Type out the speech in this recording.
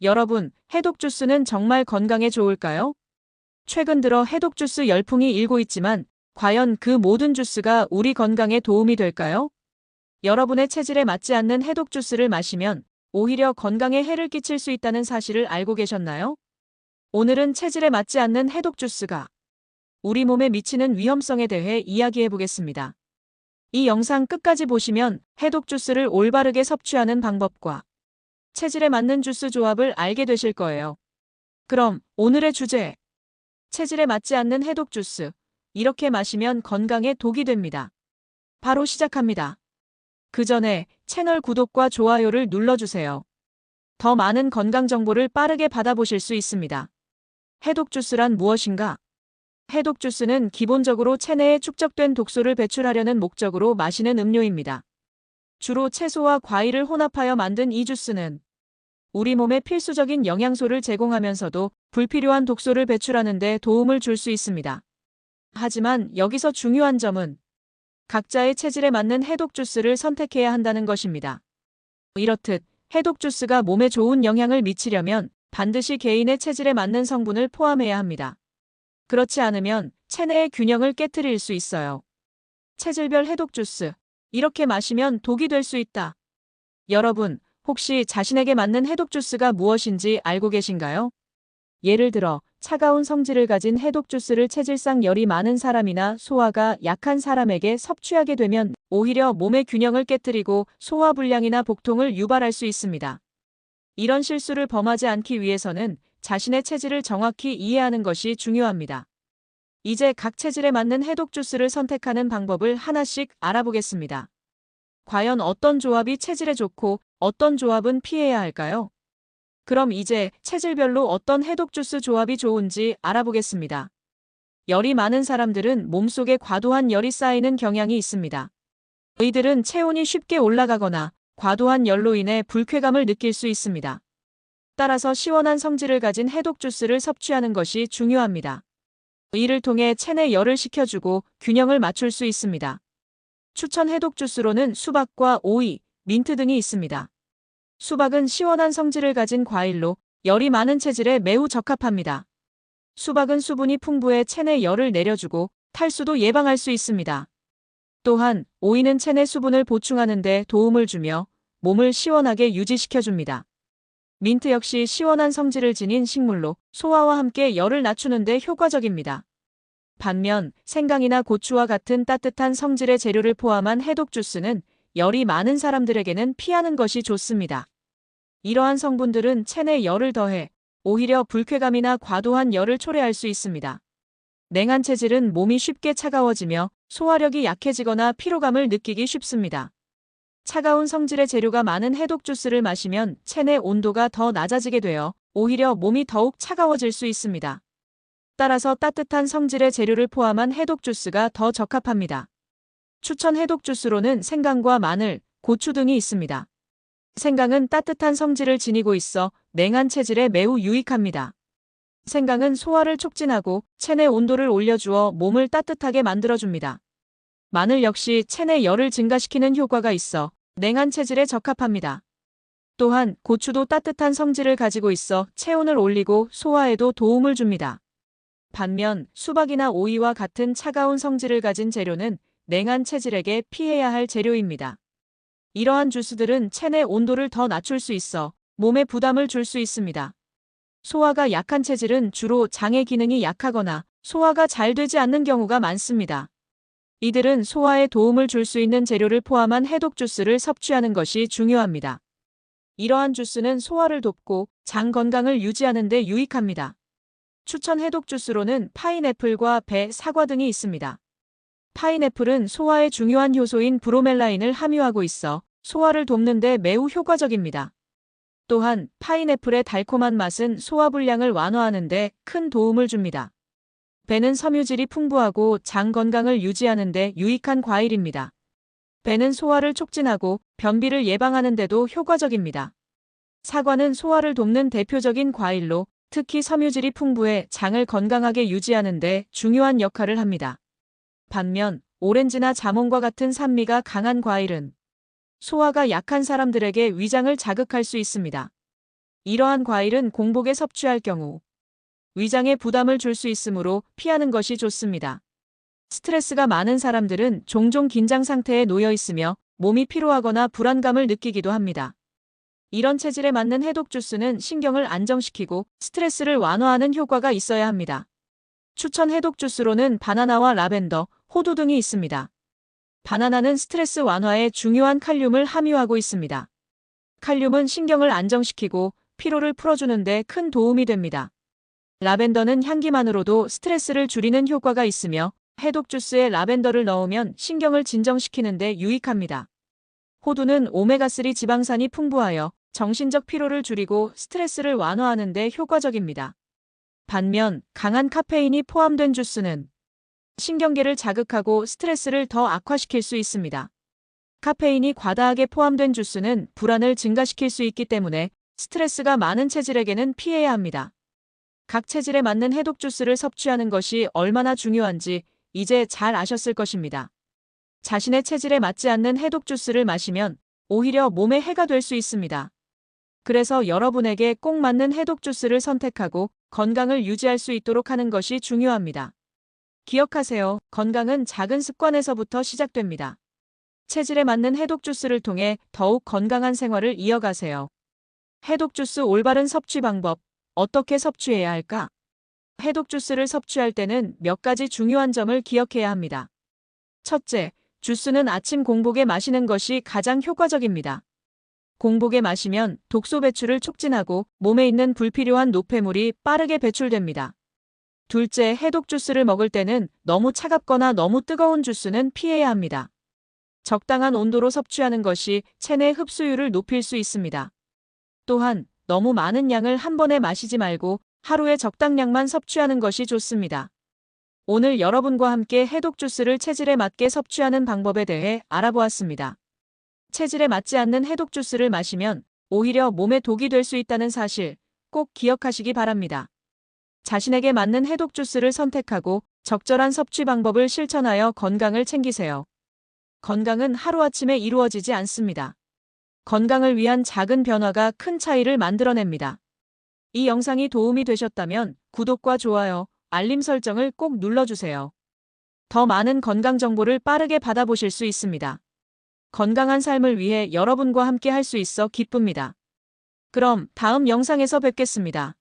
여러분, 해독 주스는 정말 건강에 좋을까요? 최근 들어 해독 주스 열풍이 일고 있지만 과연 그 모든 주스가 우리 건강에 도움이 될까요? 여러분의 체질에 맞지 않는 해독 주스를 마시면 오히려 건강에 해를 끼칠 수 있다는 사실을 알고 계셨나요? 오늘은 체질에 맞지 않는 해독 주스가 우리 몸에 미치는 위험성에 대해 이야기해 보겠습니다. 이 영상 끝까지 보시면 해독 주스를 올바르게 섭취하는 방법과 체질에 맞는 주스 조합을 알게 되실 거예요. 그럼 오늘의 주제, 체질에 맞지 않는 해독 주스. 이렇게 마시면 건강에 독이 됩니다. 바로 시작합니다. 그 전에 채널 구독과 좋아요를 눌러주세요. 더 많은 건강 정보를 빠르게 받아보실 수 있습니다. 해독 주스란 무엇인가? 해독 주스는 기본적으로 체내에 축적된 독소를 배출하려는 목적으로 마시는 음료입니다. 주로 채소와 과일을 혼합하여 만든 이 주스는 우리 몸에 필수적인 영양소를 제공하면서도 불필요한 독소를 배출하는 데 도움을 줄 수 있습니다. 하지만 여기서 중요한 점은 각자의 체질에 맞는 해독 주스를 선택해야 한다는 것입니다. 이렇듯 해독 주스가 몸에 좋은 영향을 미치려면 반드시 개인의 체질에 맞는 성분을 포함해야 합니다. 그렇지 않으면 체내의 균형을 깨트릴 수 있어요. 체질별 해독 주스. 이렇게 마시면 독이 될 수 있다. 여러분, 혹시 자신에게 맞는 해독 주스가 무엇인지 알고 계신가요? 예를 들어 차가운 성질을 가진 해독 주스를 체질상 열이 많은 사람이나 소화가 약한 사람에게 섭취하게 되면 오히려 몸의 균형을 깨뜨리고 소화불량이나 복통을 유발할 수 있습니다. 이런 실수를 범하지 않기 위해서는 자신의 체질을 정확히 이해하는 것이 중요합니다. 이제 각 체질에 맞는 해독 주스를 선택하는 방법을 하나씩 알아보겠습니다. 과연 어떤 조합이 체질에 좋고 어떤 조합은 피해야 할까요? 그럼 이제 체질별로 어떤 해독 주스 조합이 좋은지 알아보겠습니다. 열이 많은 사람들은 몸속에 과도한 열이 쌓이는 경향이 있습니다. 이들은 체온이 쉽게 올라가거나 과도한 열로 인해 불쾌감을 느낄 수 있습니다. 따라서 시원한 성질을 가진 해독 주스를 섭취하는 것이 중요합니다. 이를 통해 체내 열을 식혀주고 균형을 맞출 수 있습니다. 추천 해독 주스로는 수박과 오이, 민트 등이 있습니다. 수박은 시원한 성질을 가진 과일로 열이 많은 체질에 매우 적합합니다. 수박은 수분이 풍부해 체내 열을 내려주고 탈수도 예방할 수 있습니다. 또한 오이는 체내 수분을 보충하는 데 도움을 주며 몸을 시원하게 유지시켜줍니다. 민트 역시 시원한 성질을 지닌 식물로 소화와 함께 열을 낮추는 데 효과적입니다. 반면 생강이나 고추와 같은 따뜻한 성질의 재료를 포함한 해독 주스는 열이 많은 사람들에게는 피하는 것이 좋습니다. 이러한 성분들은 체내 열을 더해 오히려 불쾌감이나 과도한 열을 초래할 수 있습니다. 냉한 체질은 몸이 쉽게 차가워지며 소화력이 약해지거나 피로감을 느끼기 쉽습니다. 차가운 성질의 재료가 많은 해독 주스를 마시면 체내 온도가 더 낮아지게 되어 오히려 몸이 더욱 차가워질 수 있습니다. 따라서 따뜻한 성질의 재료를 포함한 해독 주스가 더 적합합니다. 추천 해독 주스로는 생강과 마늘, 고추 등이 있습니다. 생강은 따뜻한 성질을 지니고 있어 냉한 체질에 매우 유익합니다. 생강은 소화를 촉진하고 체내 온도를 올려주어 몸을 따뜻하게 만들어줍니다. 마늘 역시 체내 열을 증가시키는 효과가 있어 냉한 체질에 적합합니다. 또한 고추도 따뜻한 성질을 가지고 있어 체온을 올리고 소화에도 도움을 줍니다. 반면 수박이나 오이와 같은 차가운 성질을 가진 재료는 냉한 체질에게 피해야 할 재료입니다. 이러한 주스들은 체내 온도를 더 낮출 수 있어 몸에 부담을 줄 수 있습니다. 소화가 약한 체질은 주로 장의 기능이 약하거나 소화가 잘 되지 않는 경우가 많습니다. 이들은 소화에 도움을 줄 수 있는 재료를 포함한 해독 주스를 섭취하는 것이 중요합니다. 이러한 주스는 소화를 돕고 장 건강을 유지하는 데 유익합니다. 추천 해독 주스로는 파인애플과 배, 사과 등이 있습니다. 파인애플은 소화에 중요한 효소인 브로멜라인을 함유하고 있어 소화를 돕는 데 매우 효과적입니다. 또한 파인애플의 달콤한 맛은 소화불량을 완화하는 데 큰 도움을 줍니다. 배는 섬유질이 풍부하고 장 건강을 유지하는 데 유익한 과일입니다. 배는 소화를 촉진하고 변비를 예방하는 데도 효과적입니다. 사과는 소화를 돕는 대표적인 과일로 특히 섬유질이 풍부해 장을 건강하게 유지하는 데 중요한 역할을 합니다. 반면 오렌지나 자몽과 같은 산미가 강한 과일은 소화가 약한 사람들에게 위장을 자극할 수 있습니다. 이러한 과일은 공복에 섭취할 경우 위장에 부담을 줄 수 있으므로 피하는 것이 좋습니다. 스트레스가 많은 사람들은 종종 긴장 상태에 놓여 있으며 몸이 피로하거나 불안감을 느끼기도 합니다. 이런 체질에 맞는 해독 주스는 신경을 안정시키고 스트레스를 완화하는 효과가 있어야 합니다. 추천 해독 주스로는 바나나와 라벤더, 호두 등이 있습니다. 바나나는 스트레스 완화에 중요한 칼륨을 함유하고 있습니다. 칼륨은 신경을 안정시키고 피로를 풀어주는 데 큰 도움이 됩니다. 라벤더는 향기만으로도 스트레스를 줄이는 효과가 있으며 해독 주스에 라벤더를 넣으면 신경을 진정시키는 데 유익합니다. 호두는 오메가3 지방산이 풍부하여 정신적 피로를 줄이고 스트레스를 완화하는 데 효과적입니다. 반면 강한 카페인이 포함된 주스는 신경계를 자극하고 스트레스를 더 악화시킬 수 있습니다. 카페인이 과다하게 포함된 주스는 불안을 증가시킬 수 있기 때문에 스트레스가 많은 체질에게는 피해야 합니다. 각 체질에 맞는 해독 주스를 섭취하는 것이 얼마나 중요한지 이제 잘 아셨을 것입니다. 자신의 체질에 맞지 않는 해독 주스를 마시면 오히려 몸에 해가 될 수 있습니다. 그래서 여러분에게 꼭 맞는 해독 주스를 선택하고 건강을 유지할 수 있도록 하는 것이 중요합니다. 기억하세요. 건강은 작은 습관에서부터 시작됩니다. 체질에 맞는 해독 주스를 통해 더욱 건강한 생활을 이어가세요. 해독 주스 올바른 섭취 방법. 어떻게 섭취해야 할까? 해독 주스를 섭취할 때는 몇 가지 중요한 점을 기억해야 합니다. 첫째, 주스는 아침 공복에 마시는 것이 가장 효과적입니다. 공복에 마시면 독소 배출을 촉진하고 몸에 있는 불필요한 노폐물이 빠르게 배출됩니다. 둘째, 해독 주스를 먹을 때는 너무 차갑거나 너무 뜨거운 주스는 피해야 합니다. 적당한 온도로 섭취하는 것이 체내 흡수율을 높일 수 있습니다. 또한 너무 많은 양을 한 번에 마시지 말고 하루에 적당량만 섭취하는 것이 좋습니다. 오늘 여러분과 함께 해독 주스를 체질에 맞게 섭취하는 방법에 대해 알아보았습니다. 체질에 맞지 않는 해독 주스를 마시면 오히려 몸에 독이 될 수 있다는 사실 꼭 기억하시기 바랍니다. 자신에게 맞는 해독 주스를 선택하고 적절한 섭취 방법을 실천하여 건강을 챙기세요. 건강은 하루아침에 이루어지지 않습니다. 건강을 위한 작은 변화가 큰 차이를 만들어냅니다. 이 영상이 도움이 되셨다면 구독과 좋아요, 알림 설정을 꼭 눌러주세요. 더 많은 건강 정보를 빠르게 받아보실 수 있습니다. 건강한 삶을 위해 여러분과 함께 할 수 있어 기쁩니다. 그럼 다음 영상에서 뵙겠습니다.